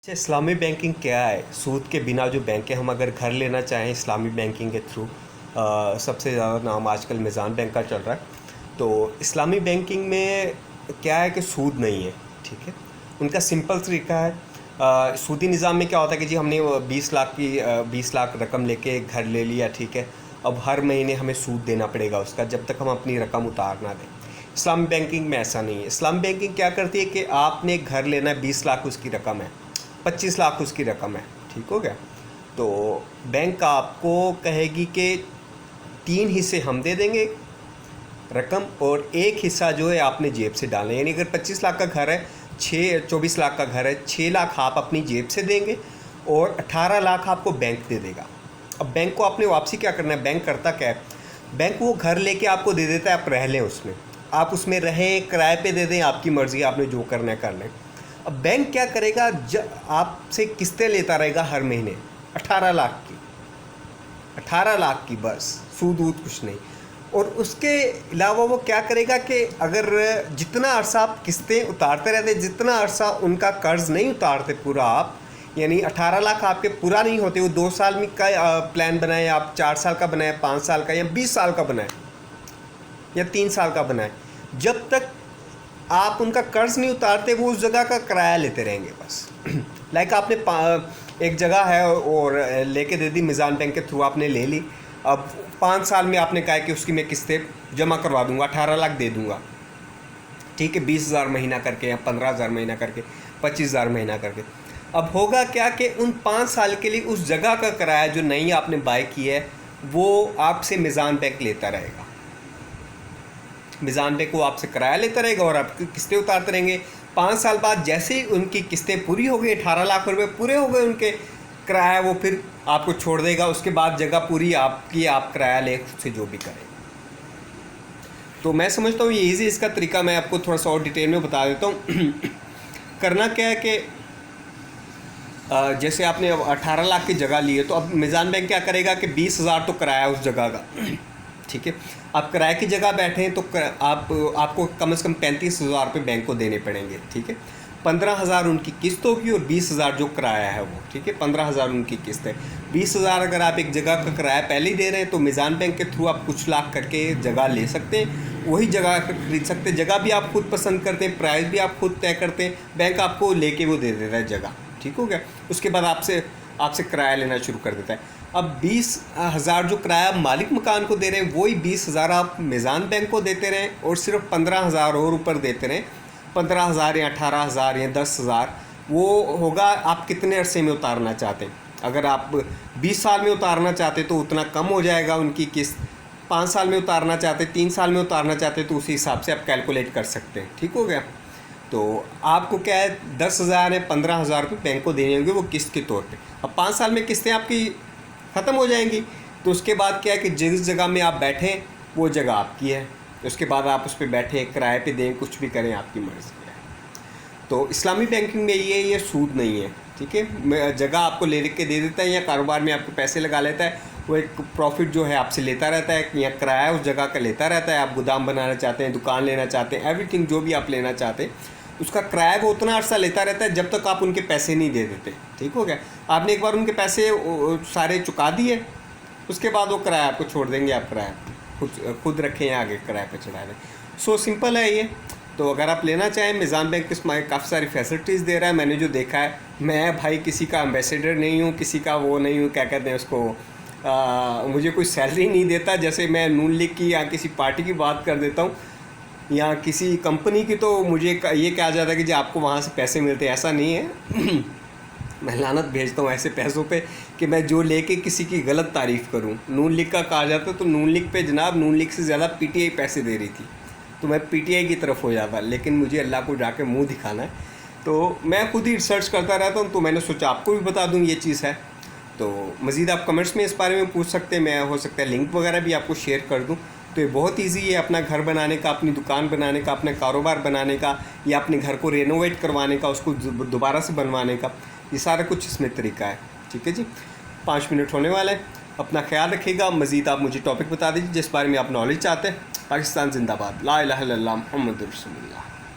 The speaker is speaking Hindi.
अच्छा, इस्लामी बैंकिंग क्या है? सूद के बिना जो बैंक है, हम अगर घर लेना चाहें इस्लामी बैंकिंग के थ्रू, सबसे ज़्यादा नाम आजकल मिज़ान बैंक का चल रहा है। तो इस्लामी बैंकिंग में क्या है कि सूद नहीं है, ठीक है। उनका सिंपल तरीका है। सूदी निज़ाम में क्या होता है कि जी हमने वो 20 लाख रकम लेके घर ले लिया, ठीक है। अब हर महीने हमें सूद देना पड़ेगा उसका, जब तक हम अपनी रकम उतार ना दें। इस्लामी बैंकिंग में ऐसा नहीं है। इस्लामी बैंकिंग क्या करती है कि आपने घर लेना है, 20 लाख उसकी रकम है, 25 लाख उसकी रकम है, ठीक हो गया। तो बैंक आपको कहेगी कि 3 हिस्से हम दे देंगे रकम, और एक हिस्सा जो है आपने जेब से डालना है। यानी अगर 25 लाख का घर है, 24 लाख का घर है, 6 लाख आप अपनी जेब से देंगे और 18 लाख आपको बैंक दे देगा। अब बैंक को आपने वापसी क्या करना है? बैंक करता क्या है? बैंक वो घर लेके आपको दे देता है, आप रह लें उसमें, आप उसमें रहें, किराए पे दे दें, आपकी मर्ज़ी, आपने जो करना है कर लें। अब बैंक क्या करेगा? आपसे किस्तें लेता रहेगा हर महीने 18 लाख की, 18 लाख की, बस सूद वूद कुछ नहीं। और उसके अलावा वो क्या करेगा कि अगर जितना अरसा आप किस्तें उतारते रहते, जितना अरसा उनका कर्ज़ नहीं उतारते पूरा आप, यानी 18 लाख आपके पूरा नहीं होते, वो 2 साल में का प्लान बनाए आप, 4 साल का बनाए, 5 साल का या 20 साल का बनाए या 3 साल का बनाए, जब तक आप उनका कर्ज नहीं उतारते वो उस जगह का किराया लेते रहेंगे बस। लाइक आपने एक जगह है और लेके दे दी, मिज़ान बैंक के थ्रू आपने ले ली। अब 5 साल में आपने कहा कि उसकी मैं किस्तें जमा करवा दूंगा, 18 लाख दे दूंगा, ठीक है, 20,000 महीना करके या 15,000 महीना करके, 25,000 महीना करके। अब होगा क्या कि उन 5 साल के लिए उस जगह का किराया जो नई आपने बाय किया है वो आपसे मिज़ान बैंक लेता रहेगा। मिज़ान बैंक को आपसे किराया लेता रहेगा और आपकी किस्तें उतारते रहेंगे। 5 साल बाद जैसे ही उनकी किस्तें पूरी हो गई, 18 लाख रुपए पूरे हो गए उनके किराया, वो फिर आपको छोड़ देगा। उसके बाद जगह पूरी आपकी, आप किराया ले खुद से जो भी करें। तो मैं समझता हूँ ये ईजी इसका तरीका मैं आपको थोड़ा सा और डिटेल में बता देता हूँ। करना क्या है कि जैसे आपने अब 18 लाख की जगह ली है, तो अब मिज़ान बैंक क्या करेगा कि 20,000 तो किराया उस जगह का, ठीक है। आप किराए की जगह बैठे हैं तो आपको कम से कम 35,000 रुपये बैंक को देने पड़ेंगे, ठीक है। 15,000 उनकी किस्त होगी और 20,000 जो किराया है वो, ठीक है। 15,000 उनकी किस्त है, 20,000 अगर आप एक जगह का किराया पहले ही दे रहे हैं तो मिज़ान बैंक के थ्रू आप कुछ लाख करके जगह ले सकते हैं, वही जगह खरीद सकते हैं। जगह भी आप खुद पसंद करते हैं, प्राइस भी आप खुद तय करते हैं, बैंक आपको लेके वो दे देता है जगह, ठीक हो गया। उसके बाद आपसे किराया लेना शुरू कर देता है। अब 20,000 जो किराया मालिक मकान को दे रहे हैं, वही 20,000 आप मिज़ान बैंक को देते रहें और सिर्फ 15,000 और ऊपर देते रहें। 15,000 या 18,000 या 10,000, वो होगा आप कितने अरसे में उतारना चाहते हैं। अगर आप 20 साल में उतारना चाहते तो उतना कम हो जाएगा उनकी किस्त, 5 साल में उतारना चाहते, 3 साल में उतारना चाहते तो उसी हिसाब से आप कैलकुलेट कर सकते हैं, ठीक हो गया। तो आपको क्या है, 10,000 या 15,000 रुपये बैंक को देने होंगे वो किस्त के तौर पे। अब 5 साल में किस्तें आपकी ख़त्म हो जाएंगी, तो उसके बाद क्या है कि जिस जगह में आप बैठें वो जगह आपकी है। उसके बाद आप उस पर बैठें, किराए पे दें, कुछ भी करें, आपकी मर्ज़ी है। तो इस्लामी बैंकिंग में ये सूद नहीं है, ठीक है। जगह आपको ले के दे देता है या कारोबार में आपके पैसे लगा लेता है, वो एक प्रॉफिट जो है आपसे लेता रहता है, या किराया उस जगह का लेता रहता है। आप गोदाम बनाना चाहते हैं, दुकान लेना चाहते हैं, एवरीथिंग जो भी आप लेना चाहते हैं, उसका किराया वो उतना अर्सा लेता रहता है जब तक आप उनके पैसे नहीं दे देते, ठीक हो गया। आपने एक बार उनके पैसे सारे चुका दिए, उसके बाद वो किराया आपको छोड़ देंगे, आप किराया खुद रखें या आगे किराए पे चढ़ा दें। सो सिंपल है ये। तो अगर आप लेना चाहें, मिज़ान बैंक इसमें काफ़ी सारी फैसिलिटीज़ दे रहा है। मैंने जो देखा है, मैं भाई किसी का एम्बेसडर नहीं हूँ, किसी का वो नहीं हूँ, क्या कहते हैं उसको, मुझे कोई सैलरी नहीं देता। जैसे मैं नून लीग की या किसी पार्टी की बात कर देता हूँ या किसी कंपनी की, तो मुझे ये कहा जाता है कि जी आपको वहाँ से पैसे मिलते हैं, ऐसा नहीं है। मैं लानत भेजता हूँ ऐसे पैसों पे कि मैं जो लेके किसी की गलत तारीफ़ करूँ। नून लीग का कहा जाता है तो नून लीग पे जनाब, नून लीग से ज़्यादा पीटीआई पैसे दे रही थी, तो मैं पीटीआई की तरफ हो जाता, लेकिन मुझे अल्लाह को जाके मुँह दिखाना है, तो मैं खुद ही रिसर्च करता रहता हूँ। तो मैंने सोचा आपको भी बता दूँ ये चीज़ है। तो मज़ीद आप कमेंट्स में इस बारे में पूछ सकते हैं, मैं हो सकता है लिंक वगैरह भी आपको शेयर कर दूँ। तो ये बहुत इजी है अपना घर बनाने का, अपनी दुकान बनाने का, अपना कारोबार बनाने का, या अपने घर को रेनोवेट करवाने का, उसको दोबारा से बनवाने का, ये सारा कुछ इसमें तरीका है, ठीक है जी। 5 मिनट होने वाले हैं, अपना ख्याल रखिएगा। मज़ीद आप मुझे टॉपिक बता दीजिए जिस बारे में आप नॉलेज चाहते हैं। पाकिस्तान जिंदाबाद, ला इलाहा इल्लल्लाह मुहम्मदुर रसूलुल्लाह।